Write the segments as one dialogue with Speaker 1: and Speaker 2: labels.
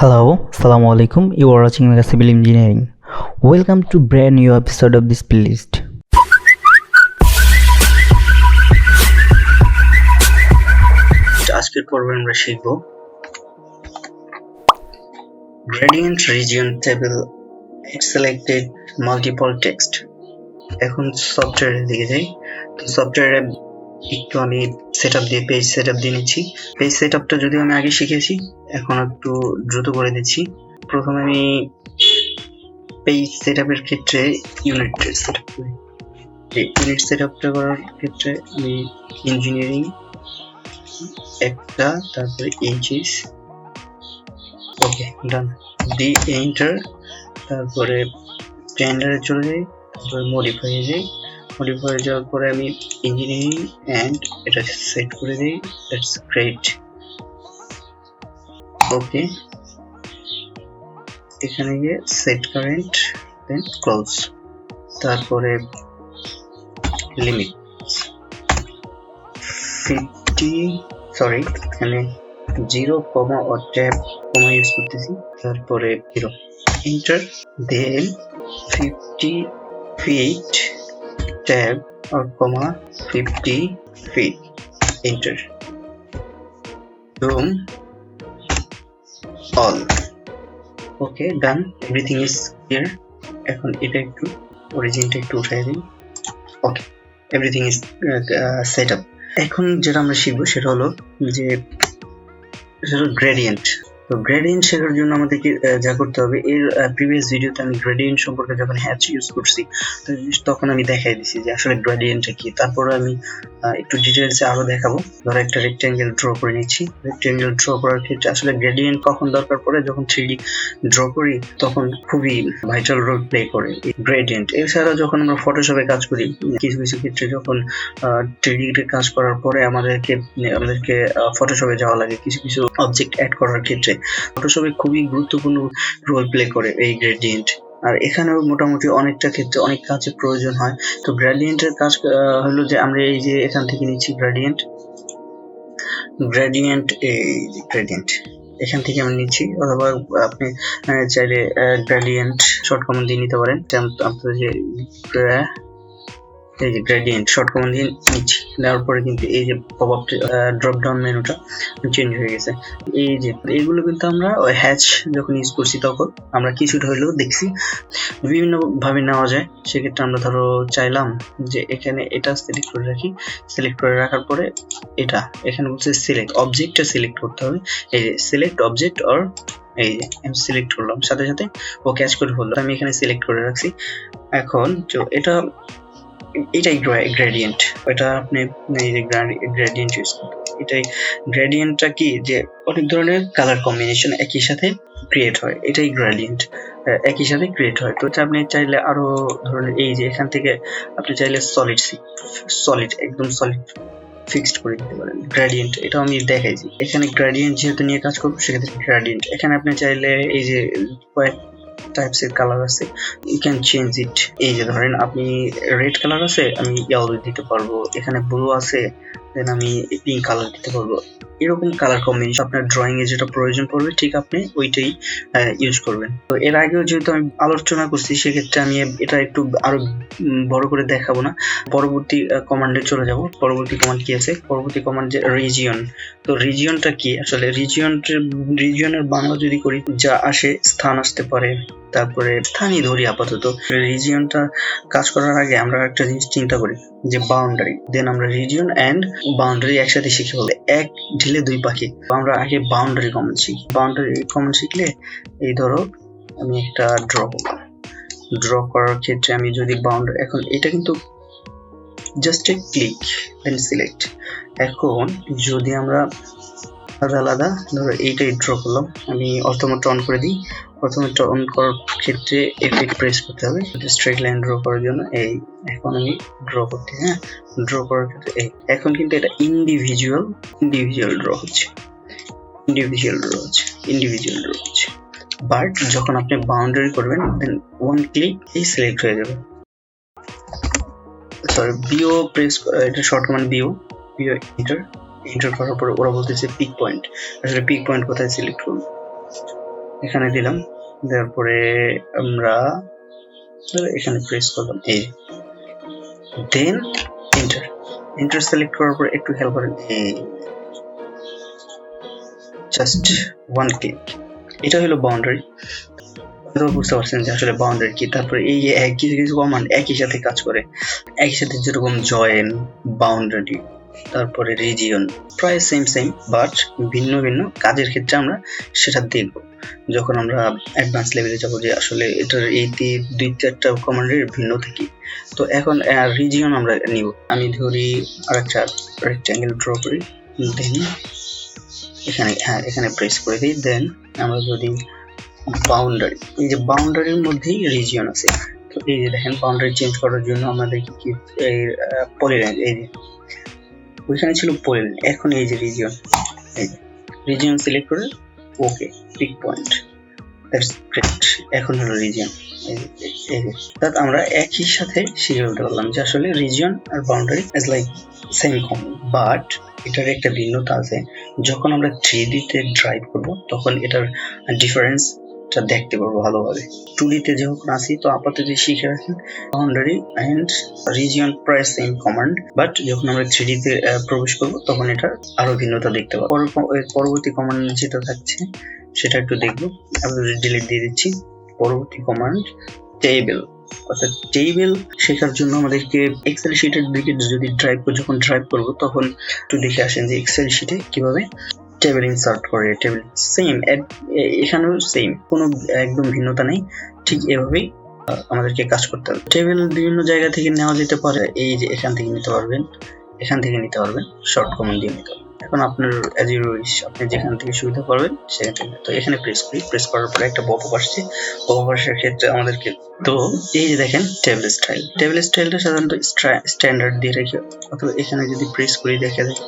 Speaker 1: Hello, Assalamu alaikum. You are watching Mega Civil Engineering. Welcome to brand new episode of this playlist.
Speaker 2: আজকের পর্বে আমরা শিখব gradient region table selected multiple text। এখন সফটওয়্যারের দিকে যাই। তো সফটওয়্যারে একটু আমি সেটআপ দিয়ে পেজ সেটআপ দিয়ে নিচ্ছি। পেজ সেটআপটা যদি আমি আগে শিখেছি, এখন একটু দ্রুত করে দিচ্ছি। প্রথমে আমি পেজ সেটআপের ক্ষেত্রে ইউনিট সেটআপ করি। ইউনিট সেটআপটা করার ক্ষেত্রে আমি ইঞ্জিনিয়ারিং একটা, তারপরে ইঞ্চিস, ওকে ডান, দি এন্টার, তারপরে স্ট্যান্ডার্ডে চলে যাই, তারপরে মডিফাই যাই। মডিফাই যাওয়ার পরে আমি ইঞ্জিনিয়ারিং অ্যান্ড এটা সেট করে দিই। That's great. ওকে, এখানে গিয়ে সেট কারেন্ট, দেন ক্লোজ, তারপরে লিমিট 50, সরি এখানে 0, or ট্যাব কমা ইউজ করতেছি, তারপরে 0 enter, then 50 feet tab or comma 50 feet enter, zoom all, okay done, everything is clear। এখন এটা একটু অরিজিনটা একটু উঠাই দিই। ওকে, এভরিথিং ইজ সেট আপ। এখন যেটা আমরা শিখবো সেটা হলো যে গ্রেডিয়েন্ট। তো গ্রেডিয়েন্ট শেখার জন্য আমাদেরকে যা করতে হবে, এর প্রিভিয়াস ভিডিওতে আমি গ্রেডিয়েন্ট সম্পর্কে যখন হ্যাচ ইউজ করছি তখন আমি দেখাই দিছি যে আসলে গ্রেডিয়েন্টটা কি। তারপর আমি একটু ডিটেলসে আরো দেখাবো। ধরো একটা রেক্টেঙ্গেল ড্র করে নিচ্ছি। রেক্টেঙ্গেল ড্র করার ক্ষেত্রে আসলে গ্রেডিয়েন্ট কখন দরকার পড়ে, যখন 3D ড্র করি তখন খুবই ভাইটাল রোল প্লে করে এই গ্রেডিয়েন্ট। এছাড়া যখন আমরা ফটোশপে কাজ করি, কিছু কিছু ক্ষেত্রে যখন 3D কাজ করার পরে আমাদেরকে ফটোশপে যাওয়া লাগে কিছু কিছু অবজেক্ট অ্যাড করার ক্ষেত্রে, ফটোশপে খুবই গুরুত্বপূর্ণ রোল প্লে করে এই গ্রেডিয়েন্ট। আর এখানেও মোটামুটি অনেকটা ক্ষেত্রে অনেক কাজে প্রয়োজন হয়। তো গ্রেডিয়েন্টের কাজ হলো যে আমরা এই যে এখান থেকে নিচ্ছি গ্রেডিয়েন্ট, এখান থেকে আমরা নিচ্ছি, অথবা আপনি চাইলে গ্রেডিয়েন্ট শর্ট কমান্ড দিয়ে নিতে পারেন। আপনার যে এই যে গ্রেডিয়েন্ট শর্ট কমান্ড দিয়ে নিচ্ছি, নেওয়ার পরে কিন্তু এই যে পপআপ ড্রপ ডাউন মেনুটা চেঞ্জ হয়ে গেছে। এই যে এইগুলো কিন্তু আমরা ওই হ্যাচ যখন ইউজ করছি তখন আমরা কিছুটা হইলেও দেখছি। বিভিন্ন ভাবে নেওয়া যায়। সেক্ষেত্রে আমরা ধরো চাইলাম যে এখানে এটা সিলেক্ট করে রাখি। সিলেক্ট করে রাখার পরে এটা এখানে বলছে সিলেক্ট অবজেক্টটা সিলেক্ট করতে হবে। এই যে সিলেক্ট অবজেক্ট অর, এই যে আমি সিলেক্ট করলাম, সাথে সাথে ও ক্যাচ করে ফেললো। আমি এখানে সিলেক্ট করে রাখছি। এখন তো এটাই গ্রেডিয়েন্ট। এটা আপনি এই যে গ্রেডিয়েন্ট ইউজ করতে, এটাই গ্রেডিয়েন্টটা কি যে অনেক ধরনের কালার কম্বিনেশন একই সাথে ক্রিয়েট হয়, এটাই গ্রেডিয়েন্ট একই সাথে ক্রিয়েট হয়। তো আপনি চাইলে আরো ধরনের এই যে এখান থেকে আপনি চাইলে সলিড একদম সলিড ফিক্সড করে দিতে পারেন গ্রেডিয়েন্ট। এটা আমি দেখাইছি। এখানে গ্রেডিয়েন্ট যেহেতু নিয়ে কাজ করবো সেক্ষেত্রে গ্রেডিয়েন্ট। এখানে আপনি চাইলে এই যে কয়েক টাইপস এর কালার আছে, ইউ ক্যান চেঞ্জ ইট। এই যে ধরেন আপনি রেড কালার আছে, আমি ইয়েলো দিতে পারবো। এখানে ব্লু আছে, দেন আমি পিঙ্ক কালার দিতে পারবো। এরকম কালার কম্বিনেশন আপনার ড্রয়িং এ যেটা প্রয়োজন পড়বে ঠিক আপনি ওইটাই ইউজ করবেন। তো এর আগেও যেহেতু আমি আলোচনা করছি সেক্ষেত্রে আমি এটা একটু আরো বড় করে দেখাবো না। পরবর্তী কমান্ডে চলে যাব। পরবর্তী কমান্ড কি আছে? পরবর্তী কমান্ড যে রিজিয়ন। তো রিজিয়নটা কি? আসলে রিজিয়নের বাংলা যদি করি যা আসে, স্থান আসতে পারে, তারপরে স্থানই ধরি আপাতত। রিজিয়নটা কাজ করার আগে আমরা একটা জিনিস চিন্তা করি যে বাউন্ডারি, দেন আমরা রিজিয়ন এন্ড বাউন্ডারি একসাথে শিখে বলে এক ঢিলে দুই পাখি। আমরা আগে বাউন্ডারি কমন শিখি। বাউন্ডারি কমন শিখলে এই ধরো আমি একটা ড্র করার ক্ষেত্রে আমি যদি বাউন্ডারি, এখন এটা কিন্তু just a click then select. এখন যদি আমরা আলাদা ধরো এইটাই ড্র করলাম, আমি অটোমেট অন করে দিই। অটোমেট অন করার ক্ষেত্রে এফেক্ট প্রেস করতে হবে স্ট্রেট লাইন ড্র করার জন্য। এই এখন আমি ড্র করতে, ড্র করার ক্ষেত্রে এই এখন কিন্তু এটা ইন্ডিভিজুয়াল ড্র হচ্ছে, বাট যখন আপনি বাউন্ডারি করবেন দেন ওয়ান ক্লিক এই সিলেক্ট হয়ে যাবে। সরি, বিও প্রেস, এটা শর্ট কমান্ড বিও এন্টার করার পরে ওরা বলতেছে পিক পয়েন্ট। আসলে পিক পয়েন্ট কোথায় সিলেক্ট করব? এখানে দিলাম, দেওয়ার পরে আমরা এখানে প্রেস করলাম, এই দেন এন্টার সিলেক্ট করার পর একটু খেয়াল করেন, এই জাস্ট ওয়ান ক্লিক, এটা হলো বাউন্ডারি। বুঝতে পারছেন যে আসলে বাউন্ডারি কি। তারপরে এই যে কিছু কিছু কমান্ড একই সাথে কাজ করে, একই সাথে, যেরকম জয়েন, বাউন্ডারি, তারপরে রিজিয়ন, প্রায় সেম বাট ভিন্ন ভিন্ন কাজের ক্ষেত্রে আমরা সেটা দেখব যখন আমরা অ্যাডভান্স লেভেলে যাব, যে আসলে এটার এই 2-4টা কমান্ডের ভিন্নতা কি। তো এখন রিজিয়ন আমরা নিব, আমি ধরি আরেকটা রেক্ট্যাঙ্গেল ড্র করি, দেন এখানে প্রেস করে দিই। দেন আমরা যদি বাউন্ডারি, এই যে বাউন্ডারির মধ্যেই রিজিয়ন আছে, তো এই যে দেখেন বাউন্ডারি চেঞ্জ করার জন্য আমাদের কি এই পলিলাইন, এই যে ওইখানে ছিল পলিলাইন, এখন এই যে রিজিয়ন, এই যে রিজিয়ন সিলেক্ট করে ওকে পিক পয়েন্ট, দ্যাটস গ্রেট। এখন হলো রিজিয়ন, এই যে আমরা একই সাথে শিখে বলতে পারলাম যে আসলে রিজিয়ন আর boundary is like same common, but এটার একটা ভিন্নতা আছে। যখন আমরা 3D তে ড্রাইভ করব তখন এটার ডিফারেন্সটা দেখতে পারবো ভালোভাবে। 2D তে যখন আসি তো আপাতত শিখে রাখেন বাউন্ডারি এন্ড রিজিয়ন প্রায় সেম কমান্ড, বাট যখন আমরা 3D তে প্রবেশ করব তখন এটার আরো ভিন্নতা দেখতে পাবো। পরবর্তী কমান্ড যেটা থাকছে সেটা একটু দেখবো, আমি ডিলিট দিয়ে দিচ্ছি। পরবর্তী কমান্ড টেবিল, অর্থাৎ টেবিল শেখার জন্য আমাদেরকে এক্সেল শিটের দিকে যদি যখন ড্রাইভ করব তখন একটু দেখে আসেন যে এক্সেল শিটে কিভাবে টেবিল ইনসার্ট করে। টেবিল সেম, এখানেও সেম, কোনো একদম ভিন্নতা নেই, ঠিক এভাবেই আমাদেরকে কাজ করতে হবে। টেবিল বিভিন্ন জায়গা থেকে নেওয়া যেতে পারে, এই যে এখান থেকে নিতে পারবেন, এখান থেকে নিতে পারবেন, শর্ট কমান্ড দিয়ে নিতে পারবেন। এখন আপনার অ্যাজ ইউ উইশ, আপনি যেখান থেকে সুবিধা পাবেন সেখান থেকে। তো এখানে প্রেস করার পরে একটা পপআপ আসছে, পপআপ আসার ক্ষেত্রে আমাদেরকে, তো এই যে দেখেন টেবিল স্টাইলটা সাধারণত স্ট্যান্ডার্ড দিয়ে রেখে, অথবা এখানে যদি প্রেস করি দেখা যায়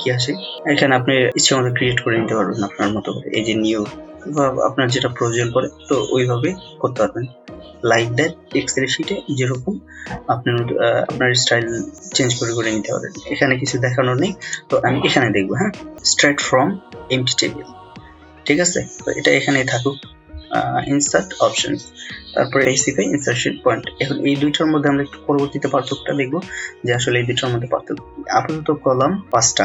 Speaker 2: কি আসে, এখানে আপনি ইচ্ছে মতো ক্রিয়েট করে নিতে পারবেন আপনার মতো করে, এই যে নিউ বা আপনার যেটা প্রয়োজন পড়ে তো ওইভাবে করতে পারবেন। লাইক দ্যাট এক্সেল শিটে যেরকম আপনার স্টাইল চেঞ্জ করে নিতে পারবেন। এখানে কিছু দেখানোর নেই, তো আমি এখানে দেখবো। হ্যাঁ, স্ট্রেট ফ্রম এমটি টেবিল, ঠিক আছে, তো এটা এখানেই থাকুক। ইনসার্ট অপশন, তারপরে স্পেসিফাই ইনসার্শন পয়েন্ট। এখন এই দুইটার মধ্যে আমরা একটু পরবর্তীতে পার্থক্যটা দেখবো যে আসলে এই দুইটার মধ্যে পার্থক্য। আপাতত কলাম 5টা,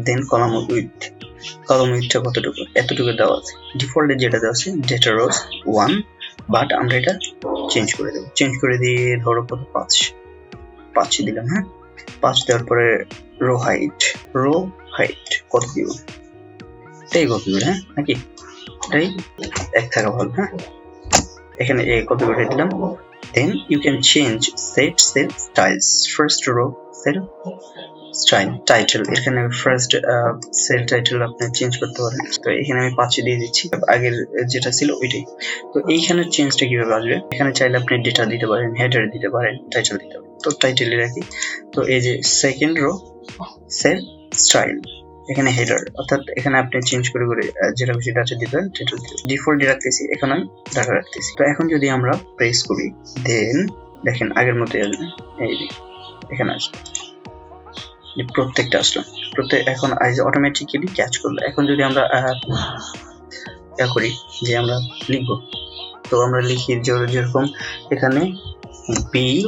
Speaker 2: দেন কলাম উইথটা কতটুকু, এতটুকু দেওয়া আছে। ডিফল্টে যেটা দেওয়া আছে ডেটা রোজ 1, বাট আমরা এটা চেঞ্জ করে দেবো, চেঞ্জ করে দিয়ে ধরো কত 5 দিলাম। হ্যাঁ, 5 দেওয়ার পরে রো হাইট কত দিব, এটাই কপি করে, হ্যাঁ নাকি এটাই এক থাকা ভালো। হ্যাঁ, এখানে কপি করে দিলাম। Then you can change set cell styles, first row cell style title, এখানে ফার্স্ট সেল টাইটেল আপনি চেঞ্জ করতে পারেন। তো এখানে আমি 5 দিয়ে দিচ্ছি, আগের যেটা ছিল ওইটাই। তো এইখানে চেঞ্জটা কিভাবে আসবে, এখানে চাইলে আপনি ডেটা দিতে পারেন, হেডার দিতে পারেন, টাইটেল দিতে পারেন, তো টাইটেলে রাখি। তো এই যে সেকেন্ড রো সেল স্টাইল, এখানে হেডার, অর্থাৎ এখানে আপনি চেঞ্জ করে যেটা খুশি ডাটা দিবেন, টাইটেল ডিফল্ট রাখতেছি, এখন আমি ডাটা রাখতেছি। তো এখন যদি আমরা প্রেস করি দেন দেখেন আগের মতোই আসবে, এই যে এখানে আসবে, প্রত্যেকটা আসলো, এখন অটোমেটিক্যালি ক্যাচ করলো। এখন যদি আমরা করি যে আমরা লিখবো, তো আমরা লিখি যেরকম এখানে বিল,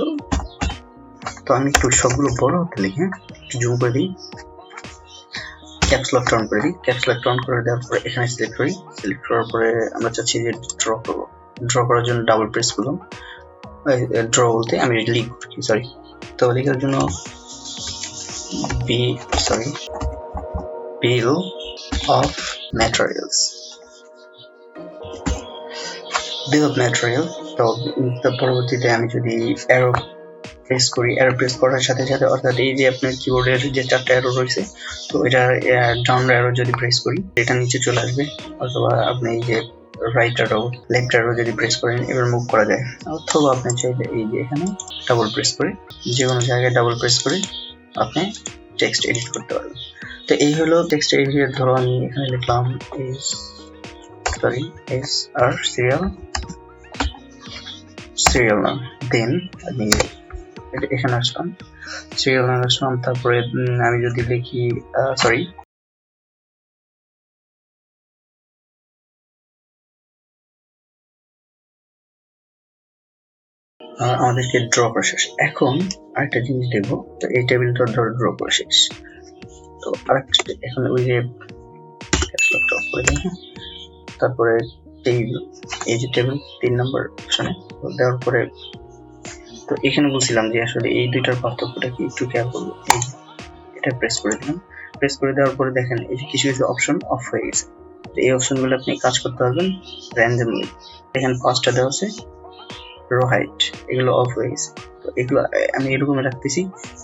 Speaker 2: তো আমি একটু সবগুলো বড় হতে লিখি, হ্যাঁ একটু জুম করে দিই, ক্যাপস লক অন করে দিই, ক্যাপস লক অন করে দেওয়ার পরে এখানে সিলেক্ট করার পরে আমরা চাচ্ছি যে ড্র করার জন্য ডাবল প্রেস করলাম। ড্র বলতে আমি সরি, তো লেখার জন্য bill of materials, তো পরবর্তীতে আমি যদি অ্যারো প্রেস করি, অ্যারো প্রেস করার সাথে সাথে, অর্থাৎ এই যে আপনার কিবোর্ডের যে 4টা অ্যারো রয়েছে, তো এটা ডাউন অ্যারো যদি প্রেস করি এটা নিচে চলে আসবে, অথবা আপনি এই যে রাইট অ্যারো লেফট অ্যারো যদি প্রেস করেন এবার মুভ করা যায়, অথবা আপনি চাইলে এই যে এখানে ডাবল প্রেস করে যে কোনো জায়গায় ডাবল প্রেস করে আপনি টেক্সট এডিট করতে পারবেন। তো এই হলো টেক্সট এডিটের, ধরো আমি এখানে লিখলাম সিরিয়াল নাম, দেন আমি এখানে আসলাম, সিরিয়াল নাম আসলাম, তারপরে আমি যদি লিখি আমাদেরকে ড্র করা শেষ। এখন আরেকটা জিনিস দেখবো, তো এই টেবিলটা ধরো ড্র করা শেষ। তো আরেকটা এখন ওই যে করে দিই, হ্যাঁ। তারপরে টেবিল, এই যে টেবিল 3 নম্বর অপশনে দেওয়ার পরে, তো এখানে বলছিলাম যে আসলে এই দুইটার পার্থক্যটা কি একটু খেয়াল করবো। এই যে এটা প্রেস করে দিলাম, প্রেস করে দেওয়ার পরে দেখেন এই যে কিছু কিছু অপশন অফ হয়ে গেছে। তো এই অপশনগুলো আপনি কাজ করতে পারবেন র্যান্ডমলি। এখানে ফার্স্টটা দেওয়া আছে রো হাইট, এগুলো অফ হয়ে গেছে। তো এগুলো আমি এরকম রাখতেছি,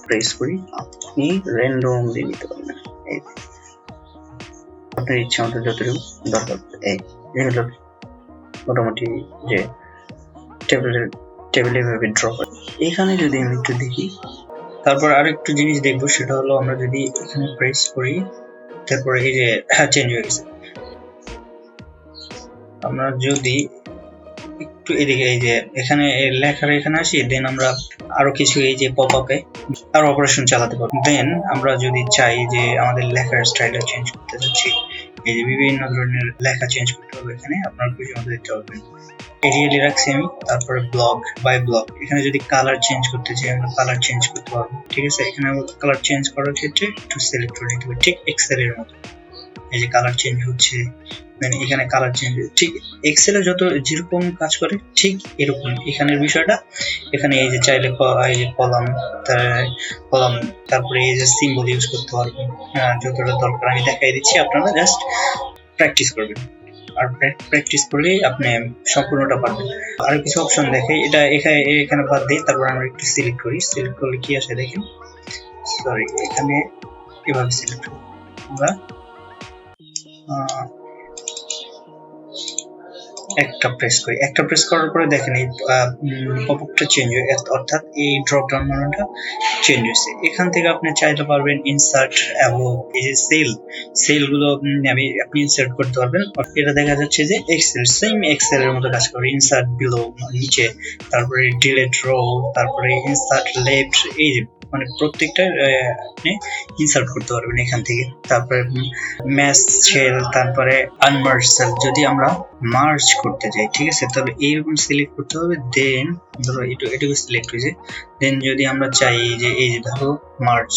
Speaker 2: প্রেস করি, আপনি র্যান্ডমলি নিতে পারবেন। এই আপনার ইচ্ছা মতো যতটুকু দরকার। এই হলো মোটামুটি যে টেবিলে ভাবে ড্র করে। এখানে যদি আমি একটু দেখি, তারপর আরেকটু জিনিস দেখবো, সেটা হলো আমরা যদি এখানে প্রেস করি, তারপরে এই যে চেঞ্জ হয়ে গেছে। আমরা যদি একটু এদিকে এই যে এখানে লেখার এখানে আসি, দেন আমরা আরো কিছু এই যে পপ আপে আরো অপারেশন চালাতে পারবো। দেন আমরা যদি চাই যে আমাদের লেখার স্টাইলটা চেঞ্জ করতে যাচ্ছি, এই যে বিভিন্ন ধরনের লেখা চেঞ্জ করতে হবে, এখানে আপনার খুশি মতো দিতে পারবেন। এরিয়ালি রাখছি আমি। তারপরে ব্লক বাই ব্লক, এখানে যদি কালার চেঞ্জ করতে চাই আমরা কালার চেঞ্জ করতে পারবো। ঠিক আছে, এখানে কালার চেঞ্জ করার ক্ষেত্রে একটু সিলেক্ট করে দিতে হবে, ঠিক এক্সেল এর মতো। এই যে কালার চেঞ্জ হচ্ছে, এখানে কালার চেঞ্জ, ঠিক এক্সেলে যত যেরকম কাজ করে ঠিক এরকম এখানের বিষয়টা। এখানে এই যে চাইলে এই যে কলাম, তারপরে এই যে সিম্বল ইউজ করতে পারবেন, যতটা দরকার আমি দেখাই দিচ্ছি, আপনারা জাস্ট প্র্যাকটিস করবেন। আর প্র্যাকটিস করলেই আপনি সম্পূর্ণটা পারবেন। আরো কিছু অপশন দেখে, এটা এখানে বাদ দিই, তারপর আমরা একটু সিলেক্ট করি। সিলেক্ট করলে কি আসে দেখেন, সরি, এখানে এভাবে সিলেক্ট করি আমরা, একটা প্রেস করি। একটা প্রেস করার পরে দেখেন এই পপআপটা চেঞ্জ হয়ে, অর্থাৎ এই ড্রপ ডাউন মেনুটা চেঞ্জ হয়েছে। এখান থেকে আপনি চাইতে পারবেন ইনসার্ট এবং এই যে সেল গুলো আপনি ইনসার্ট করতে পারবেন। এটা দেখা যাচ্ছে যে এক্সেল, সেম এক্সেল এর মতো কাজ করে। ইনসার্ট বিলো নিচে, তারপরে ডিলিট রো, তারপরে ইনসার্ট লেফট, এই যে মানে প্রত্যেকটা আপনি ইনসার্ট করতে পারবেন এখান থেকে। তারপরে ম্যাচ সেল, তারপরে আনমার্জ সেল যদি আমরা মার্জ করতে চাই, ঠিক আছে, তবে এইরকম সিলেক্ট করতে হবে। দেন ধরো এটুকু সিলেক্ট হয়েছে। দেন যদি আমরা চাই যে এই যে ধরো মার্জ,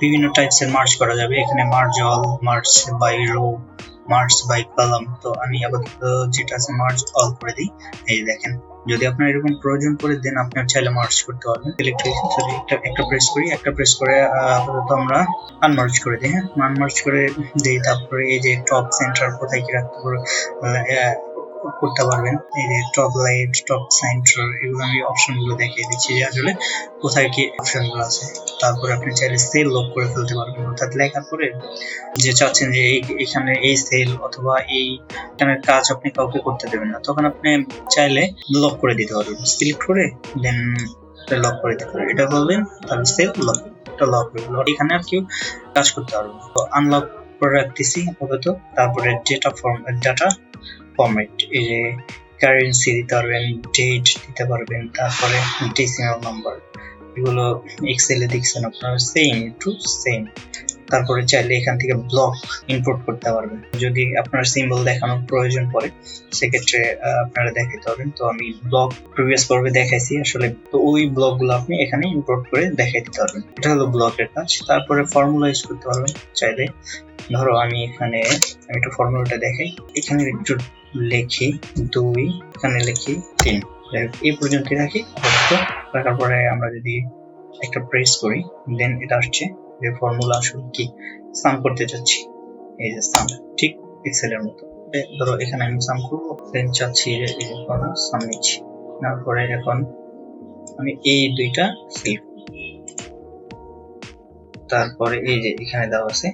Speaker 2: বিভিন্ন টাইপসের মার্জ করা যাবে এখানে, merge all, merge by row, merge by column. তো আমি আপাতত যেটা আছে মার্জ অল করে দিই। এই দেখেন, যদি আপনার এরকম প্রয়োজন পড়ে দেন আপনার চাইলে মার্জ করতে পারবেন। সিলেক্ট হয়েছে, সরি একটা প্রেস করি, একটা প্রেস করে আপাতত আমরা আনমার্জ করে দিই। হ্যাঁ, আনমার্জ করে দিই। তারপরে এই যে টপ সেন্টার কোথায় কি রাখতে করতে পারবেন, এই যে টপ লাইট, টপ সেন্টার, এগুলো আমি অপশন গুলো দেখিয়ে দিচ্ছি যে আসলে কোথায় কি অপশন গুলো আছে। তারপরে আপনি চাইলে সেল লক করে ফেলতে পারবেন, অর্থাৎ লেখার পরে যে চাচ্ছেন যে এখানে এই সেল অথবা এই এখানের কাজ আপনি কাউকে করতে দেবেন না, তখন আপনি চাইলে লক করে দিতে পারবেন। সিলেক্ট করে দেন লক করে দিতে পারবেন। এটা বলবেন, তাহলে সেল লক, এটা লক হয়ে গেল। এখানে আর কেউ কাজ করতে পারবে না। তো আনলক করে রাখতেছি আপাতত। তারপরে ডাটা ফরম্যাট, এই যে কারেন্সি দিতে পারবেন, ডেট দিতে পারবেন, তারপরে ডেসিমাল নাম্বার, এগুলো এক্সেলে দেখছেন আপনারা, সেম টু সেম। তারপরে চাইলে এখান থেকে ব্লক ইম্পোর্ট করতে পারবেন, যদি আপনার সিম্বল দেখানোর প্রয়োজন পড়ে সেক্ষেত্রে আপনারা দেখাতে পারবেন। তো আমি ব্লক প্রিভিয়াস পর্বে দেখাইছি আসলে, তো ওই ব্লকগুলো আপনি এখানে ইম্পোর্ট করে দেখাই দিতে পারবেন। এটা হলো ব্লকের কাজ। তারপরে ফর্মুলা ইউজ করতে পারবেন চাইলে। ধরো আমি একটু ফর্মুলাটা দেখাই, এখানে একটু লিখি 2, এখানে লিখি 3, এই পর্যন্ত রাখি। রাখার পরে আমরা যদি একটা প্রেস করি, দেন এটা আসছে যে ফর্মুলা আসলে কি সাম করতে চাচ্ছি, এই যে সাম, ঠিক এক্সেলের মতো। ধরো এখানে আমি সাম করবো, দেন চাচ্ছি যে এই যে সাম নিচ্ছি, তারপরে এখন আমি এই দুইটা সিলেক্ট, তারপরে এই যে এখানে দেওয়া আছে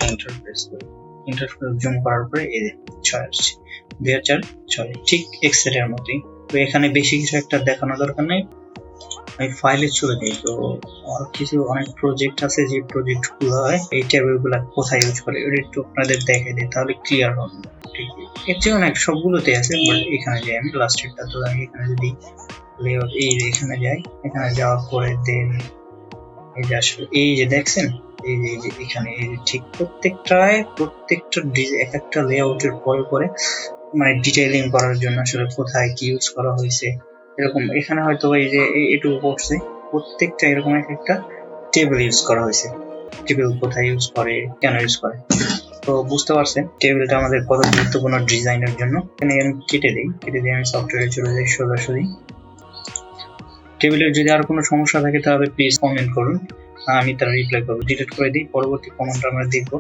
Speaker 2: এন্টার প্রেস করি, এন্টার জুম করার পরে এই যে 6 আসছে, 2006, ঠিক এক্সেল এর মতোই। তো এখানে বেশি কিছু একটা দেখানোর দরকার নেই, আমি ফাইলে চলে যাই। তো কিছু অনেক প্রজেক্ট আছে, যে প্রজেক্ট গুলো হয় এই টেবিল গুলা কোথায় ইউজ করে এটা একটু আপনাদের দেখাই দিই, তাহলে ক্লিয়ার হবে। ঠিক এর চেয়ে অনেক সবগুলোতে আছে, বাট এখানে যাই আমি লাস্টেরটা। তো আমি এখানে যদি লেআউট, এই এখানে যাই, এখানে যাওয়ার পরে দেন এই যে আসলে এই যে দেখছেন, এই যে এখানে এই যে ঠিক প্রত্যেকটা এক একটা লেআউটের পরে মানে ডিটেইলিং করার জন্য আসলে কোথায় কি ইউজ করা হয়েছে, এরকম এখানে হয়তো এই যে এটুকু পড়ছে, প্রত্যেকটা এরকম একটা টেবিল ইউজ করা হয়েছে। টেবিল কোথায় ইউজ করে, কেন ইউজ করে, তো বুঝতে পারছেন টেবিলটা আমাদের কত গুরুত্বপূর্ণ ডিজাইনের জন্য। এখানে আমি কেটে দিই আমি সফটওয়্যারে চলে যাই সোজাসুজি। টেবিলের যদি আর কোনো সমস্যা থাকে তাহলে প্লিজ কমেন্ট করুন, আমি তার রিপ্লাই করবো। ডিলিট করে দিই, পরবর্তী কমেন্ট আমরা দেখবো।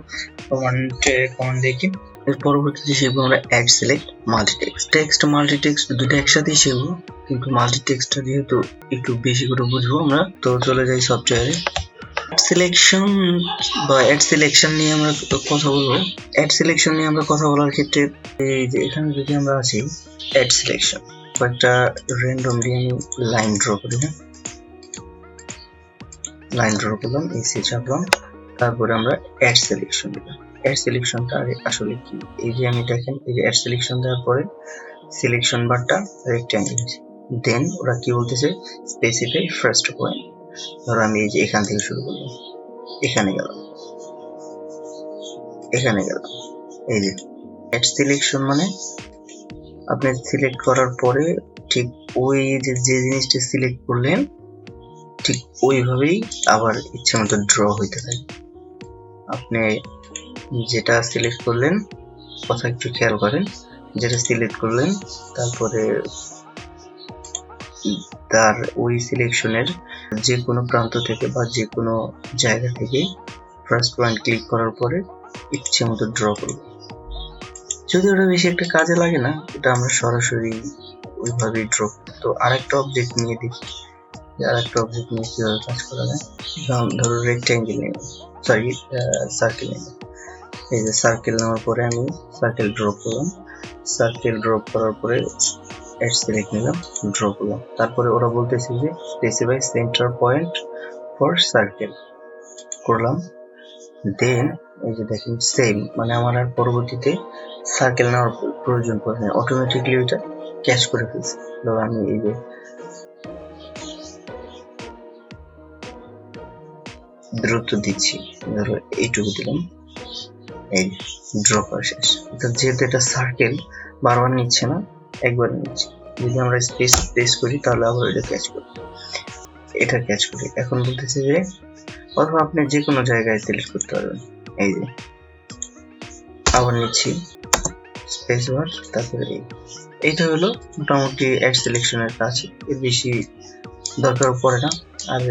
Speaker 2: কমেন্ট দেখি, এর পরবর্তীতে শিখবো আমরা অ্যাড সিলেক্ট মাল্টিটেক্সট। টেক্সট মাল্টিটেক্সট দুটো একসাথেই শিখবো, কিন্তু মাল্টিটেক্সটটা যেহেতু একটু বেশি করে বুঝবো আমরা, তো চলে যাই সফটওয়্যারে। সিলেকশন বা অ্যাড সিলেকশন নিয়ে আমরা কথা বলবো। অ্যাড সিলেকশন নিয়ে আমরা কথা বলার ক্ষেত্রে এই যে এখানে যদি আমরা আছি অ্যাড সিলেকশন, একটা র্যান্ডমলি আমি লাইন ড্র করি, লাইন ড্র করলাম, এসি চাপলাম, তারপরে আমরা অ্যাড সিলেকশন দিলাম। অ্যাড সিলেকশনটা আসলে কি, এই যে আমি দেখেন এই যে অ্যাড সিলেকশন দেওয়ার পরে সিলেকশন বারটা রেক্ট্যাঙ্গেল, দেন ওরা কি বলতেছে স্পেসিফাই ফার্স্ট পয়েন্ট। ধরো আমি এই যে এখান থেকে শুরু করলাম, এখানে গেলাম, এই যে অ্যাড সিলেকশন মানে আপনি সিলেক্ট করার পরে ঠিক ওই যে জিনিসটা সিলেক্ট করলেন ঠিক ওইভাবেই আবার ইচ্ছা মতো ড্র হইতে থাকে। আপনি যেটা সিলেক্ট করলেন, কথা একটু খেয়াল করেন, যেটা সিলেক্ট করলেন তারপরে তার ওই সিলেকশনের যে কোনো প্রান্ত থেকে বা যে কোনো জায়গা থেকে ফার্স্ট পয়েন্ট ক্লিক করার পরে ইচ্ছে মতো ড্র করব। যদি ওটা বেশি একটা কাজে লাগে না, এটা আমরা সরাসরি ওইভাবেই ড্র। তো আরেকটা অবজেক্ট নিয়ে দেখি, আরেকটা অবজেক্ট নিয়ে কিভাবে কাজ করা যায়। ধরো রেক্ট্যাঙ্গেল নেব, সরি সার্কেল নেব। এই যে সার্কেল নেওয়ার পরে আমি সার্কেল ড্র করলাম, সার্কেল ড্র করার পরে অ্যাড সিলেক্ট নিলাম, ড্র করলাম। তারপরে ওরা বলতেছে যে specify centre point for circle, করলাম। দেন এই যে দেখেন সেম, মানে আমার আর পরবর্তীতে সার্কেল নেওয়ার প্রয়োজন পড়ে না, অটোমেটিকলি ওইটা ক্যাচ করে ফেলছে। ধরো আমি এই যে দূরত্ব দিচ্ছি, ধরো এইটুকু দিলাম, এই ড্র করা শেষ। যেহেতু এটা সার্কেল বারবার নিচ্ছে না, একবার নিচ্ছে। যদি আমরা স্পেস করি তাহলে আবার এটা ক্যাচ করি, এটা ক্যাচ করি। এখন বলতেছে যে অথবা আপনি যে কোনো জায়গায় সিলেক্ট করতে পারবেন। এই যে আবার নিচ্ছি স্পেস বার, তারপরে এইটা হলো মোটামুটি অ্যাড সিলেকশনের কাজ। এর বেশি দরকার পড়ে না, আর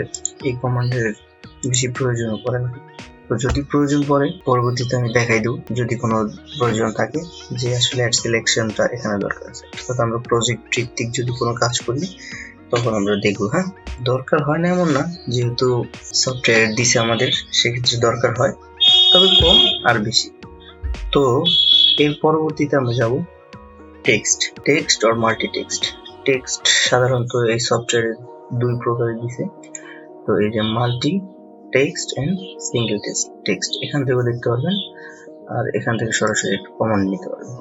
Speaker 2: এই কমান্ডের বেশি প্রয়োজনও পড়ে না। তো যদি প্রয়োজন পড়ে পরবর্তীতে আমি দেখাই দেব, যদি কোনো প্রয়োজন থাকে যে আসলে অ্যাড সিলেকশনটা এখানে দরকার আছে। অর্থাৎ আমরা প্রজেক্ট ভিত্তিক যদি কোনো কাজ করি তখন আমরা দেখবো। হ্যাঁ, দরকার হয় না এমন না, যেহেতু সফটওয়্যার দিছে আমাদের, সেক্ষেত্রে দরকার হয়, তবে কম আর বেশি। তো এর পরবর্তীতে আমরা যাব টেক্সট অর মাল্টিটেক্সট। টেক্সট সাধারণত এই সফটওয়্যারে দুই প্রকারের দিছে। তো এই যে multi text and single text, এখান থেকে দেখতে পারবেন, আর এখান থেকে সরাসরি একটু কমন নিতে পারবেন।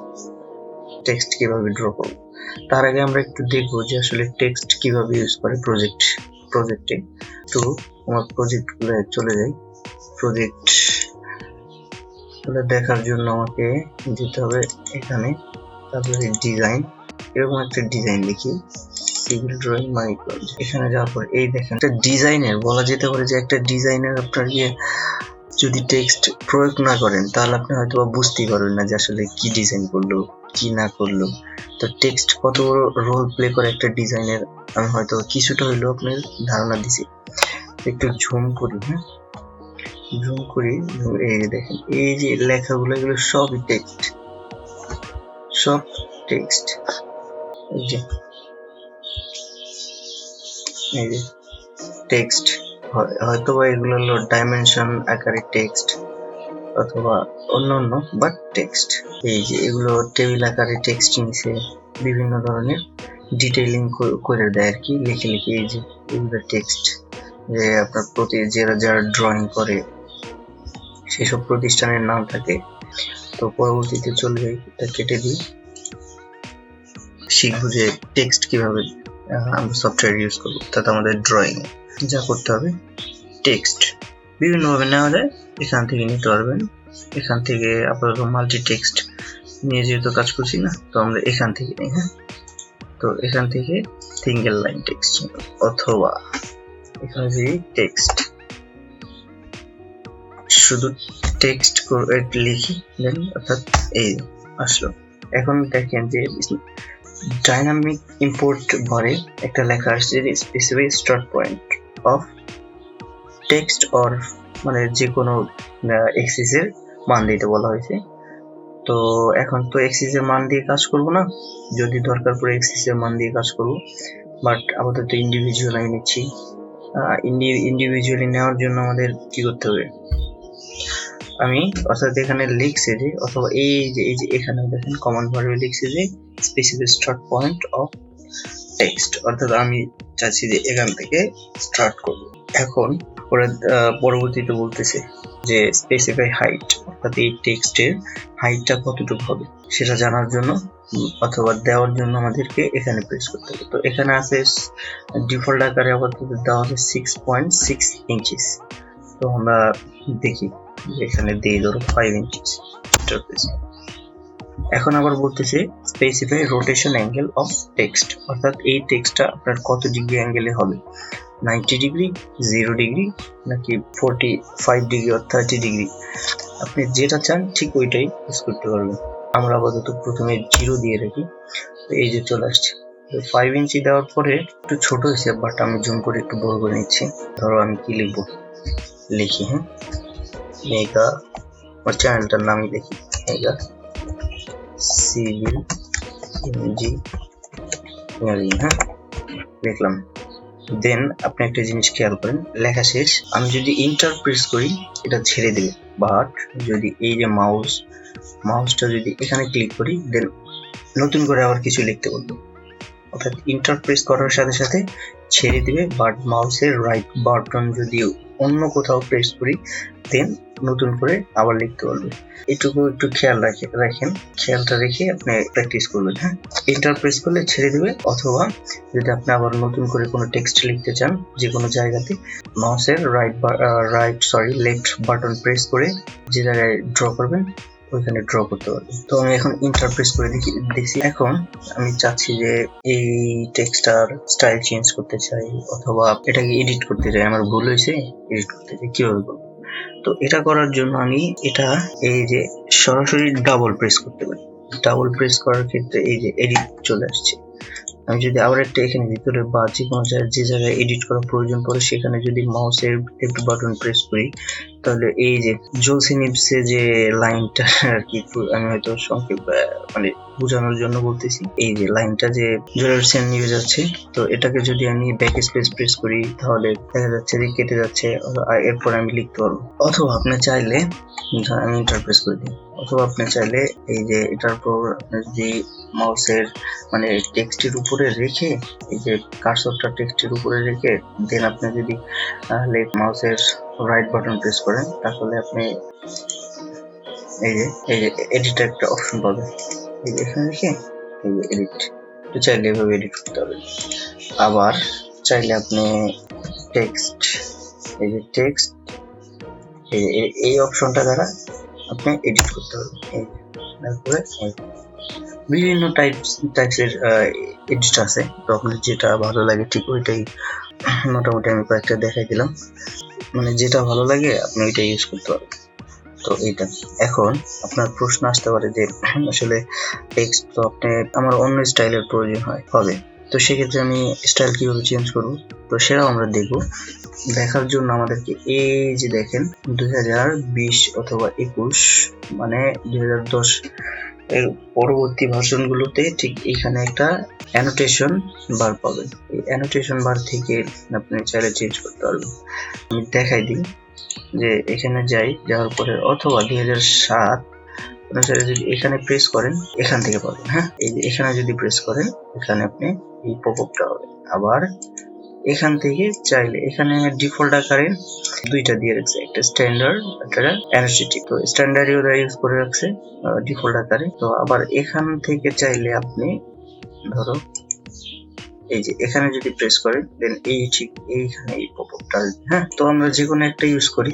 Speaker 2: টেক্সট কিভাবে ড্র করব তার আগে আমরা একটু দেখবো যে আসলে টেক্সট কিভাবে ইউজ করে প্রজেক্টে। তো আমার প্রজেক্ট গুলো চলে যাই, প্রজেক্ট গুলো দেখার জন্য আমাকে যেতে হবে এখানে, তারপরে ডিজাইন, এরকম একটা ডিজাইন লিখি, সিভিল ড্রয়িং মানিকগঞ্জ। এখানে যাওয়ার পর এই দেখেন একটা ডিজাইনের, বলা যেতে পারে যে একটা ডিজাইনের আপনার যদি টেক্সট প্রয়োগ না করেন তাহলে আপনি হয়তো বুঝতেই পারবেন না যে আসলে কি ডিজাইন করলো কি না করলো। তো টেক্সট কত বড় রোল প্লে করে একটা ডিজাইনের, আমি হয়তো কিছুটা হইলেও আপনার ধারণা দিছি। একটু জুম করি, হ্যাঁ জুম করি, এই যে দেখেন এই যে লেখাগুলো, এগুলো সবই টেক্সট, সব টেক্সট। এই যে টেক্সট, হয়তো বা এগুলো হলো ডাইমেনশন আকারে টেক্সট অথবা অন্যান্য, বাট টেক্সট। এই যে এগুলো টেবিল আকারে টেক্সট নিছে, বিভিন্ন ধরনের ডিটেইলিং করে দেয় আর কি, লিখে এই যে এগুলো টেক্সট। যে আপনার যারা ড্রয়িং করে সেসব প্রতিষ্ঠানের নাম থাকে। তো পরবর্তীতে চলে যাই, এটা কেটে দিই, শিখবো যে টেক্সট কিভাবে আমরা সফটওয়্যার ইউজ করবো। অর্থাৎ আমাদের ড্রয়িং যা করতে হবে, টেক্সট বিভিন্নভাবে নেওয়া যায়, এখান থেকে নিতে পারবেন। এখান থেকে আপাতত মাল্টি টেক্সট নিয়ে যেহেতু কাজ করছি না, তো আমরা এখান থেকে নিই। হ্যাঁ, তো এখান থেকে সিঙ্গেল লাইন টেক্সট অথবা এখানে যদি টেক্সট শুধু টেক্সট লিখি দেন অর্থাৎ এই আসলো। এখন দেখেন যে ডাইনামিক ইম্পোর্ট বারে একটা লেখা আসছে যে specific start point of text or মানে যে কোনো এক্সিসের মান দিতে বলা হয়েছে। তো এখন তো এক্সিসের মান দিয়ে কাজ করব না, যদি দরকার পড়ে এক্সিসের মান দিয়ে কাজ করব, বাট আপাতত ইন্ডিভিজুয়াল আমি নিচ্ছি। ইন্ডিভিজুয়ালি নেওয়ার জন্য আমাদের কি করতে হবে, আমি অর্থাৎ এখানে লিখছি যে অথবা এই যে এখানে দেখেন কমন ভার্বে লিখছি যে specific start point of text, অর্থাৎ আমি চাচ্ছি যে এখান থেকে স্টার্ট করব। এখন ওরা পরবর্তীতে বলতেছে যে স্পেসিফাই হাইট, অর্থাৎ এই টেক্সটের হাইটটা কতটুকু হবে সেটা জানার জন্য অথবা দেওয়ার জন্য আমাদেরকে এখানে প্রেস করতে হবে। তো এখানে আছে ডিফল্ট আকারে আপাতত দেওয়া আছে 6.6 ইঞ্চিস। তো আমরা দেখি এখানে দিয়ে ধরো 5 ইঞ্চিস। এখন আবার বলতেছে specify rotation angle of text, অর্থাৎ এই টেক্সটটা আপনার কত ডিগ্রি অ্যাঙ্গেলে হবে, 90 ডিগ্রি, 0 ডিগ্রি নাকি 45 ডিগ্রি অর 30 ডিগ্রি, আপনি যেটা চান ঠিক ওইটাই ইউজ করতে পারবেন। আমরা আপাতত প্রথমে 0 দিয়ে রাখি। এই যে চলে আসছে 5 ইঞ্চি দেওয়ার পরে একটু ছোট হয়েছে, বাট আমি জুম করে একটু বড় করে নিচ্ছি। ধরো আমি কি লিখবো, লিখি মেগা, আমার চ্যানেলটার নামই লিখি মেগা সিভিল ইঞ্জিনিয়ারিং। লিখলাম। দেন আপনি একটা জিনিস খেয়াল করেন, লেখা শেষ, আমি যদি ইন্টার প্রেস করি এটা ছেড়ে দেবে, বাট যদি এই যে মাউসটা যদি এখানে ক্লিক করি দেন নতুন করে আবার কিছু লিখতে বলবো, অর্থাৎ ইন্টার প্রেস করার সাথে সাথে ছেড়ে দিবে, বাট মাউসের রাইট বাটন যদি অন্য কোথাও প্রেস করি দেন নতুন করে আবার লিখতে পারবে। এটুকু একটু খেয়াল রাখেন, খেয়ালটা রেখে আপনি প্র্যাকটিস করবেন। ইন্টার প্রেস করলে ছেড়ে দিবে, অথবা যদি আপনি আবার নতুন করে কোনো টেক্সট লিখতে চান যে কোনো জায়গাতে মাউসের লেফট বাটন প্রেস করে যে জায়গায় ড্র করবেন ওইখানে ড্র করতে পারবে। তো আমি এখন ইন্টার প্রেস করে দেখছি। এখন আমি চাচ্ছি যে এই টেক্সটার স্টাইল চেঞ্জ করতে চাই অথবা এটাকে এডিট করতে চাই, আমার ভুল হয়েছে, এডিট করতে চাই, কিভাবে করবো? তো এটা করার জন্য আমি এটা এই যে সরাসরি ডাবল প্রেস করতে পারি। ডাবল প্রেস করার ক্ষেত্রে এই যে এডিট চলে আসছে। আমি যদি আবার একটা এখানে ভিতরে বা যে কোনো যে জায়গায় এডিট করার প্রয়োজন পড়ে সেখানে যদি মাউসের লেফট বাটন প্রেস করি তাহলে এই যে জোলসি নিবসে যে লাইনটা আর কি, আমি হয়তো সংক্ষেপ মানে বোঝানোর জন্য বলতেছি, এই যে লাইনটা যে জোলসি নিয়ে যাচ্ছে, তো এটাকে যদি আমি ব্যাক স্পেস প্রেস করি তাহলে দেখা যাচ্ছে যে কেটে যাচ্ছে, এরপর আমি লিখতে পারবো। অথবা আপনি চাইলে আমি ইন্টার প্রেস করে দিই, অথবা আপনি চাইলে এই যে এটার পর আপনি যদি মাউসের মানে টেক্সটের উপরে রেখে এই যে কার্সরটা টেক্সটের উপরে রেখে দেন আপনি যদি লেফট মাউসের রাইট বাটন প্রেস করেন তাহলে আপনি এই যে এডিট একটা অপশন পাবেন, এই যে এখানে রেখে এই যে এডিট, তো চাইলে এভাবে এডিট করতে হবে। আবার চাইলে আপনি টেক্সট এই যে টেক্সট এই অপশনটা দ্বারা আপনি এডিট করতে পারবেন। তারপরে বিভিন্ন টাইপসের এডিট আছে, তো আপনার যেটা ভালো লাগে ঠিক ওইটাই মোটামুটি আমি কয়েকটা দেখাই দিলাম, মানে যেটা ভালো লাগে আপনি ওইটা ইউজ করতে পারবেন। তো এইটা এখন আপনার প্রশ্ন আসতে পারে যে আসলে টেক্সট তো আপনি আমার অন্য স্টাইলের প্রয়োজন হবে, তো সেক্ষেত্রে আমি স্টাইল কিভাবে চেঞ্জ করব, তো সেটাও আমরা দেখবো। দেখার জন্য আমাদেরকে এই যে দেখেন 2020 অথবা 21 মানে 2010 এর পরবর্তী ভার্সনগুলোতে ঠিক এখানে একটা অ্যানোটেশন বার পাবেন, এই অ্যানোটেশন বার থেকে আপনি চাইলে চেঞ্জ করতে পারবেন। আমি দেখাই দিই যে এখানে যাওয়ার পরে অথবা 2007 অনুসারে যদি এখানে প্রেস করেন এখান থেকে পাবেন। এই যে এখানে যদি প্রেস করেন এখানে আপনি এই পপআপটা হবে। আবার এখান থেকে চাইলে এখানে ডিফল্ট আকারে দুইটা দিয়ে রাখছে, একটা স্ট্যান্ডার্ড একটা অ্যানাস্টেটিক, তো স্ট্যান্ডার্ড ওরা ইউজ করে রাখছে ডিফল্ট আকারে। তো আবার এখান থেকে চাইলে আপনি ধরো এই যে এখানে যদি প্রেস করেন দেন এই ঠিক এইখানে এই পপআপটা আসবে। তো আমরা যে কোনো একটা ইউজ করি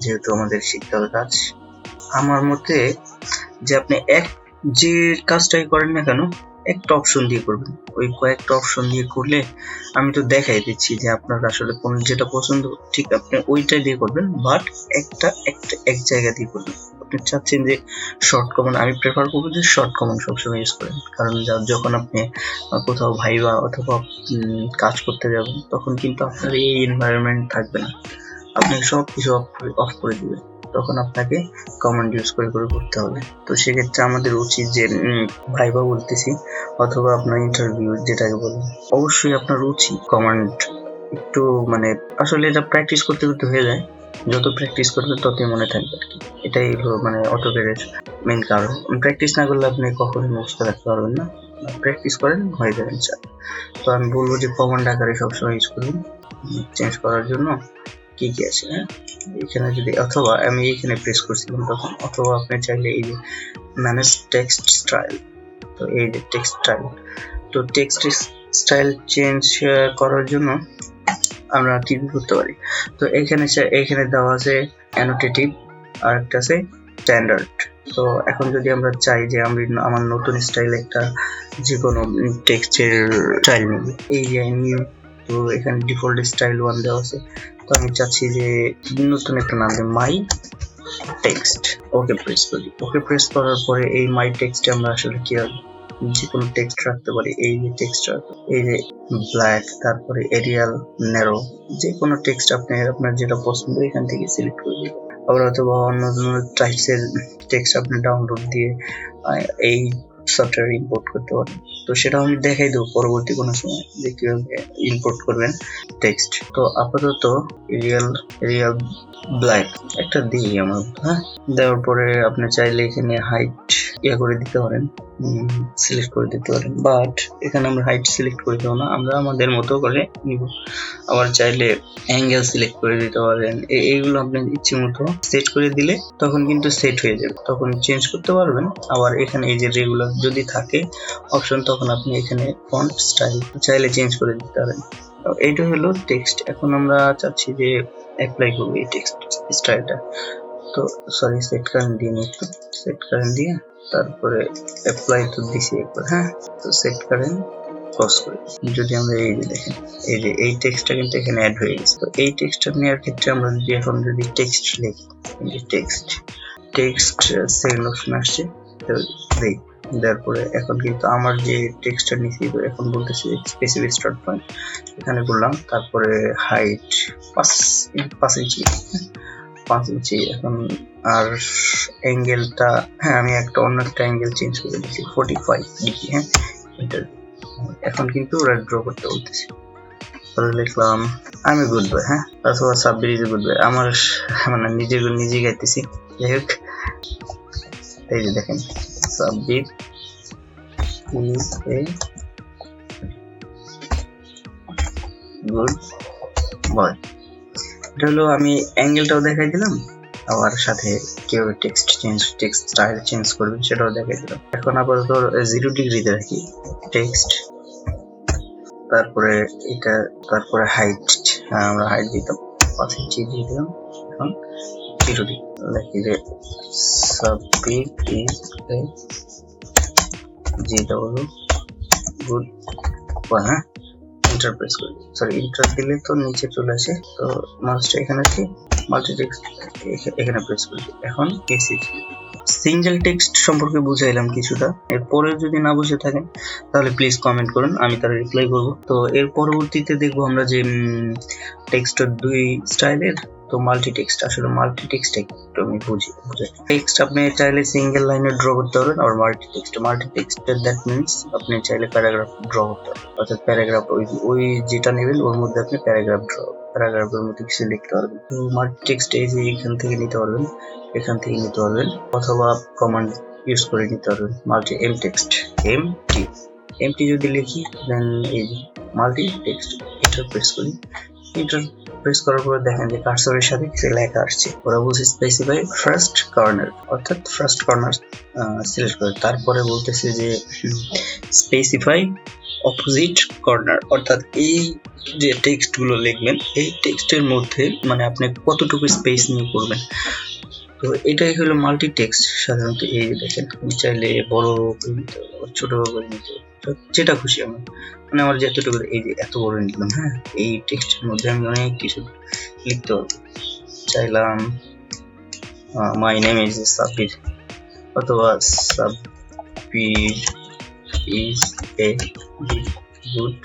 Speaker 2: যেহেতু আমাদের শিখতে হবে কাজ। আমার মতে যে আপনি যে কাজটাই করেন না কেন একটা অপশন দিয়ে করবেন। ওই কয়েকটা অপশন দিয়ে করলে আমি তো দেখাই দিচ্ছি যে আপনার আসলে কোন যেটা পছন্দ ঠিক আপনি ওইটাই দিয়ে করবেন, বাট এক জায়গা দিয়ে করবেন। আপনি চাচ্ছেন যে শর্ট কমন, আমি প্রেফার করবো যে শর্ট কমন সবসময় ইউজ করেন, কারণ যখন আপনি কোথাও ভাইবা অথবা কাজ করতে যাবেন তখন কিন্তু আপনার এই এনভায়রনমেন্ট থাকবে না, আপনি সব কিছু অফ করে দিবেন, তখন আপনাকে কমান্ড ইউজ করে করতে হবে। তো সেক্ষেত্রে আমাদের উচিত যে ভাইবা বলতেছি অথবা আপনার ইন্টারভিউ যেটাকে বলেন, অবশ্যই আপনার উচিত কমান্ড একটু মানে আসলে এটা প্র্যাকটিস করতে করতে হয়ে যায়, যত প্র্যাকটিস করবে ততই মনে থাকবে আর কি। এটাই হলো মানে অটোকেডের মেন কারণ। প্র্যাকটিস না করলে আপনি কখনোই মুখস্থ রাখতে পারবেন না, প্র্যাকটিস করেন হয়ে যাবেন স্যার। তো আমি বলবো যে কমান্ড আকারে সবসময় ইউজ করুন চেঞ্জ করার জন্য। কি কি আছে এখানে যদি অথবা আমি এখানে প্রেস করছিলাম তখন, অথবা আপনি চাইলে এই যে ম্যানেজ টেক্সট স্টাইল, তো এই যে টেক্সট স্টাইল, তো টেক্সট স্টাইল চেঞ্জ করার জন্য আমরা কি করতে পারি, তো এখানে দেওয়া আছে অ্যানোটেটিভ আর একটা আছে স্ট্যান্ডার্ড। তো এখন যদি আমরা চাই যে আমি আমার নতুন স্টাইল একটা যে কোনো টেক্সটের স্টাইল নিব, এই যে নিউ, তো এখানে ডিফল্ট স্টাইল 1 দেওয়া আছে, তো আমি চাচ্ছি যে নতুন একটা নাম দিই মাই টেক্সট। ওকে প্রেস করি, ওকে প্রেস করার পরে এই মাই টেক্সটে আমরা আসলে কি হবে যে কোনো টেক্সট রাখতে পারি। এই যে টেক্সট এই যে ব্ল্যাক, তারপরে এরিয়াল, ন্যারো, যে কোনো টেক্সট আপনি আপনার যেটা পছন্দ এখান থেকে সিলেক্ট করে দিবেন। আবার অথবা অন্য টাইপসের টেক্সট আপনি ডাউনলোড দিয়ে এই সফটওয়্যার ইম্পোর্ট করতে পারেন। তো সেটা আমি দেখাই দেবো পরবর্তী কোনো সময় যে কিভাবে ইম্পোর্ট করবেন টেক্সট। তো আপাতত এরিয়াল ব্ল্যাক একটা দিই আমার, হ্যাঁ। দেওয়ার পরে আপনি চাইলে এখানে হাইট করে দিতে পারেন, সিলেক্ট করে দিতে পারেন, বাট এখানে আমরা হাইট সিলেক্ট করে দেবো না, আমরা আমাদের মতো করে নিব। আবার চাইলে অ্যাঙ্গেল সিলেক্ট করে দিতে পারেন, এইগুলো আপনি ইচ্ছে মতো সেট করে দিলে তখন কিন্তু সেট হয়ে যাবে, তখন চেঞ্জ করতে পারবেন। আবার এখানে এই যে রেগুলার যদি থাকে অপশন, তখন আপনি এখানে ফন্ট স্টাইল চাইলে চেঞ্জ করে দিতে পারেন। এইটা হলো টেক্সট। এখন আমরা চাচ্ছি যে অ্যাপ্লাই করবো এই টেক্সট স্টাইলটা, তো সরি সেট কারেন্ট দিয়ে নিচ্ছি, সেট কারেন্ট দিয়ে তারপরে অ্যাপ্লাই তো দিছি একবার, হ্যাঁ। তো সেট কারেন্ট ক্লোজ করে যদি আমরা এই যে দেখেন এই যে এই টেক্সটটা কিন্তু এখানে অ্যাড হয়ে গেছে। তো এই টেক্সটটা নেওয়ার ক্ষেত্রে আমরা যদি এখন যদি টেক্সট লিখি, টেক্সট সেকেন্ড অপশন আসছে, তো দেই, দেওয়ার পরে এখন কিন্তু আমার যে টেক্সটটা নিচ্ছি এখন বলতেছি স্পেসিফিক স্টার্ট পয়েন্ট, এখানে করলাম, তারপরে হাইট 5 ইঞ্চি, 5 ইঞ্চি। এখন আর অ্যাঙ্গেলটা, হ্যাঁ আমি অন্য একটা অ্যাঙ্গেল চেঞ্জ করে দিচ্ছি 45 ডিগ্রি, হ্যাঁ। এখন কিন্তু রেড ড্র করতে বলতেছি, তাহলে লিখলাম আমি গুড বয়, হ্যাঁ, অথবা সাব্বির ইজ গুড বয়, আমার মানে নিজে গাইতেছি, যাই হোক। এই যে দেখেন Sabbir is a good boy, এটা হলো আমি অ্যাঙ্গেলটাও দেখাই দিলাম, আবার সাথে কিভাবে টেক্সট স্টাইল চেঞ্জ করবেন সেটাও দেখাই দিলাম। এখন আপাতত 0 ডিগ্রিতে রাখি টেক্সট, তারপরে এটা, তারপরে হাইট, আমরা হাইট দিতাম 5 ইঞ্চি দিয়ে দিলাম। এখন 0 ডিগ্রি লিখি যে Sabbir is a good boy, হ্যাঁ। এন্টার প্রেস করি, সরি এন্টার দিলে তো নিচে চলে আসে, তো মাউসটা এখানে আছে, মাল্টি টেক্সট এখানে প্রেস করি। এখন সিঙ্গেল টেক্সট সম্পর্কে বুঝাইলাম কিছুটা, এরপরে যদি না বুঝে থাকেন তাহলে প্লিজ কমেন্ট করুন, আমি তার রিপ্লাই করব। তো এর পরবর্তীতে দেখবো আমরা যে টেক্সটের 2 স্টাইলের, তো মাল্টি টেক্সট, আসলে মাল্টি টেক্সট একটু আমি বুঝাই। টেক্সট আপনি চাইলে সিঙ্গেল লাইনে ড্র করতে পারেন, আর মাল্টি টেক্সট দ্যাট মিনস আপনি চাইলে প্যারাগ্রাফ ড্র করতে পারেন, অর্থাৎ প্যারাগ্রাফ ওই যেটা নেবেন ওর মধ্যে আপনি প্যারাগ্রাফের মধ্যে কিছু লিখতে পারবেন। তো মাল্টি টেক্সট এই যে এখান থেকে নিতে পারবেন, অথবা কমান্ড ইউজ করে নিতে পারবেন মাল্টি এমটি যদি লিখি, দেন এই যে মাল্টি টেক্সট, এন্টার প্রেস করি। এন্টার প্রেস করার পর দেখেন যে কার্সরের সাথে কিছু লেখা আসছে, ওরা বলছে স্পেসিফাই ফার্স্ট কর্নার, অর্থাৎ ফার্স্ট কর্নার সিলেক্ট করে, তারপরে বলতেছে যে স্পেসিফাই অপোজিট কর্নার, অর্থাৎ এই যে টেক্সট গুলো লিখবেন এই টেক্সটের মধ্যে মানে আপনি কতটুকু স্পেস নিয়ে করবেন। তো এটাই হলো মাল্টি টেক্সট। সাধারণত এই দেখেন, চাইলে বড় করে নিতে, ছোট করে নিতে, তো যেটা খুশি আমি, মানে আমার যতটুকু, এই যে এত বড় নিলাম, হ্যাঁ, এই টেক্সটের মধ্যে আমি অনেক কিছু লিখতে পারবো। চাইলাম মাই নেম ইজ সাব্বির, অথবা Sabbir is a good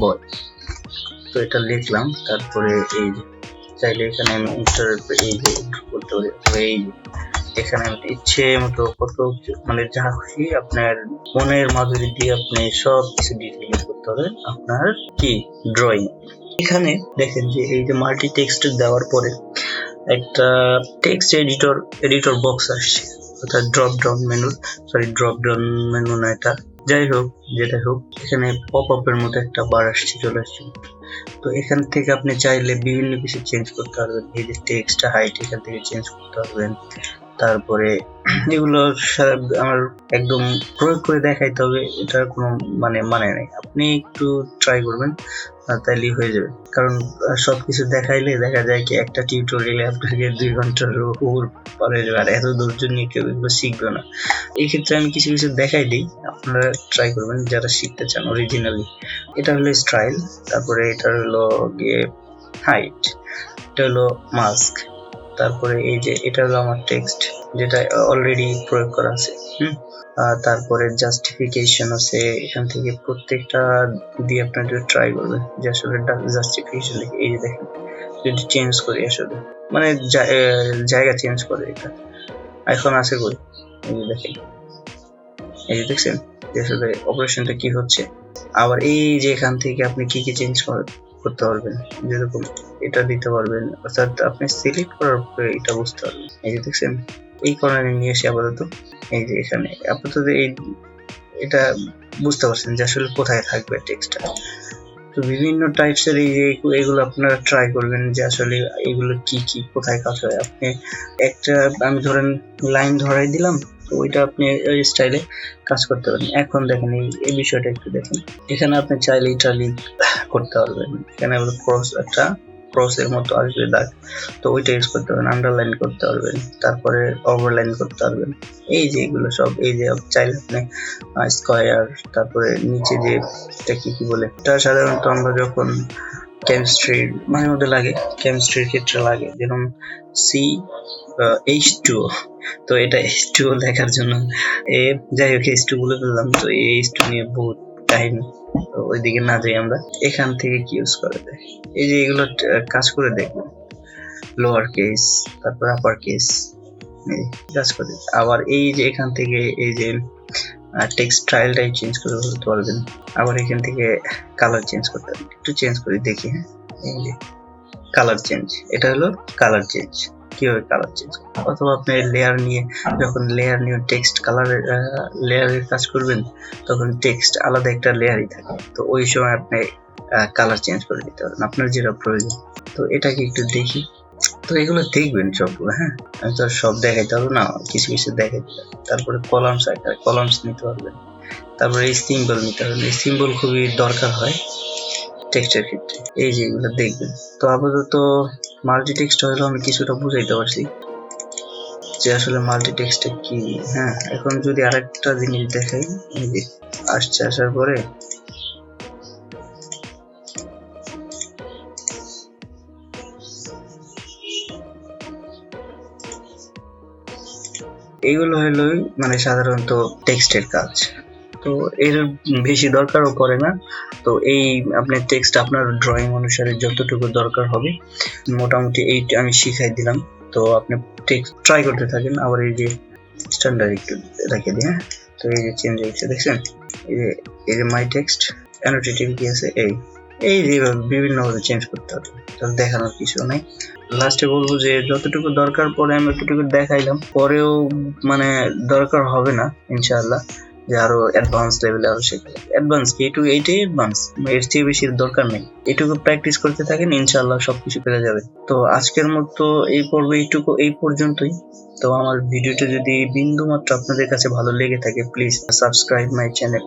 Speaker 2: boy. তো এটা লিখলাম, তারপরে এই যে চাইলে এখানে আমি ইন্টার এই যে করতে পারি, এই যে এখানে আমি ইচ্ছে মতো কত মানে যা খুশি আপনার মনের মাধুরী দিয়ে আপনি সব কিছু ডিটেইল করতে হবে আপনার কি ড্রয়িং। এখানে দেখেন যে এই যে মাল্টি টেক্সট দেওয়ার পরে একটা টেক্সট এডিটর বক্স আসছে, অর্থাৎ ড্রপ ডাউন মেনু না এটা, যাই হোক যেটাই হোক, এখানে পপ আপের মতো একটা বার আসছে, চলে আসছে। তো এখান থেকে আপনি চাইলে বিভিন্ন কিছু চেঞ্জ করতে পারবেন। এই যে টেক্সট হাইট এখান থেকে চেঞ্জ করতে পারবেন। তারপরে এগুলো আমার একদম প্রয়োগ করে দেখাইতে হবে, এটার কোনো মানে নেই। আপনি একটু ট্রাই করবেন, তাইলেই হয়ে যাবে। কারণ সবকিছু দেখাইলে দেখা যায় কি একটা টিউটোরিয়ালে আপনাকে 2 ঘন্টার উপর পরে যাবে, আর এত ধৈর্য নিয়ে কেউ এগুলো শিখবে না। এই ক্ষেত্রে আমি কিছু দেখাই দিই, আপনারা ট্রাই করবেন যারা শিখতে চান অরিজিনালি। এটা হলো স্টাইল, তারপরে এটা হলো গিয়ে হাইট, এটা হলো মাস্ক, তারপরে এই যে এটা হলো আমার টেক্সট যেটা অলরেডি প্রয়োগ করা আছে। তারপরে জাস্টিফিকেশন আছে, এখান থেকে প্রত্যেকটা দিয়ে আপনার যদি ট্রাই করবেন যে আসলে জাস্টিফিকেশন লিখে, এই যে দেখেন যদি চেঞ্জ করি আসলে মানে জায়গা চেঞ্জ করে, এটা এখন আছে কই, এই যে দেখেন, এই যে দেখছেন যে আসলে অপারেশনটা কি হচ্ছে। আবার এই যে এখান থেকে আপনি কি চেঞ্জ করতে পারবেন, যেরকম এটা দিতে পারবেন, অর্থাৎ আপনি সিলেক্ট করার পরে এটা বুঝতে পারবেন। এই যে দেখছেন এই কর্নারে নিয়ে এসে আপাতত এই যে এখানে আপাতত এই এটা বুঝতে পারছেন যে আসলে কোথায় থাকবে টেক্সটটা। তো বিভিন্ন টাইপসের এই যে এগুলো আপনারা ট্রাই করবেন যে আসলে এগুলো কি কোথায় কাজ হয়। আপনি একটা আমি ধরেন লাইন ধরাই দিলাম, তো ওইটা আপনি ওই স্টাইলে কাজ করতে পারেন। এখন দেখেন এই বিষয়টা একটু দেখেন, এখানে আপনি চাইলে ইটালিক করতে পারবেন, এখানে একটা ক্রসের মতো আসবে দাগ, তো ওইটা ইউজ করতে পারবেন। আন্ডারলাইন করতে পারবেন, তারপরে ওভারলাইন করতে পারবেন। এই যে এগুলো সব, এই যে চাইলে আপনি স্কয়ার, তারপরে নিচে যে এটা কি বলে, এটা সাধারণত আমরা যখন কেমিস্ট্রির মাঝে মধ্যে লাগে, কেমিস্ট্রির ক্ষেত্রে লাগে, যেমন H2O, তো এটা H2O লেখার জন্য যাই হোক H2 বলে ফেললাম। তো এই H2 নিয়ে বহুত কাহিনী, তো ওইদিকে না যাই আমরা। এখান থেকে কি ইউজ করা যায়, এই যে এগুলো কাজ করে দেখবো, লোয়ার কেস তারপর আপার কেস কাজ করে। আবার এই যে এখান থেকে এই যে টেক্সট স্টাইলটাই চেঞ্জ করে বলতে পারবেন। আবার এখান থেকে কালার চেঞ্জ করতে পারবেন, একটু চেঞ্জ করে দেখি। হ্যাঁ, এই যে কালার চেঞ্জ, এটা হলো কালার চেঞ্জ, কিভাবে কালার চেঞ্জ, অথবা আপনি লেয়ার নিয়ে যখন টেক্সট লেয়ারের কাজ করবেন, তখন টেক্সট আলাদা একটা লেয়ারই থাকে, তো ওই সময় আপনি কালার চেঞ্জ করে দিতে পারেন আপনার যেটা প্রয়োজন। তো এটাকে একটু দেখি, তো এগুলো দেখবেন সবগুলো। হ্যাঁ, আমি তো সব দেখাইতে পারবো না, কিছু দেখাইতে পারবো। তারপরে কলামস নিতে পারবেন, তারপরে এই সিম্বল নিতে পারবেন, এই সিম্বল খুবই দরকার হয় টেক্সটের ক্ষেত্রে। এই যে এগুলো দেখবেন। তো আপাতত মাল্টি টেক্সট হলো আমি কিছুটা বুঝাইতে পারছি যে আসলে মাল্টি টেক্সটে কি। হ্যাঁ, এখন যদি আরেকটা জিনিস দেখাই, এই যে আসার পরে এইগুলো হলো মানে সাধারণত টেক্সটের কাজ, তো এর বেশি দরকারও পড়ে না। তো এই আপনার টেক্সট আপনার ড্রয়িং অনুসারে যতটুকু দরকার হবে মোটামুটি এই আমি শিখাই দিলাম। তো আপনি টেক্সট ট্রাই করতে থাকেন। আবার এই যে স্ট্যান্ডার্ড একটু রেখে দিই। হ্যাঁ, তো এই যে চেঞ্জ হয়েছে দেখছেন, এই যে মাই টেক্সট অ্যানোটেটিভ কি আছে, এই যে বিভিন্নভাবে চেঞ্জ করতে হবে, তাহলে দেখানোর কিছু নাই। লাস্টে বলবো যে যতটুকু দরকার পড়ে আমি এতটুকু দেখাইলাম, পরেও মানে দরকার হবে না ইনশাআল্লাহ যে আরো অ্যাডভান্স লেভেলে আরো শেখা। অ্যাডভান্স কি, এইটাই অ্যাডভান্স, এর চেয়ে বেশি দরকার নেই। এটুকু প্র্যাকটিস করতে থাকেন, ইনশাআল্লাহ সবকিছু পেরে যাবে। তো আজকের মতো এই পর্বে এই পর্যন্তই। তো আমার ভিডিওটা যদি বিন্দু মাত্র আপনাদের কাছে ভালো লেগে থাকে, প্লিজ সাবস্ক্রাইব মাই চ্যানেল।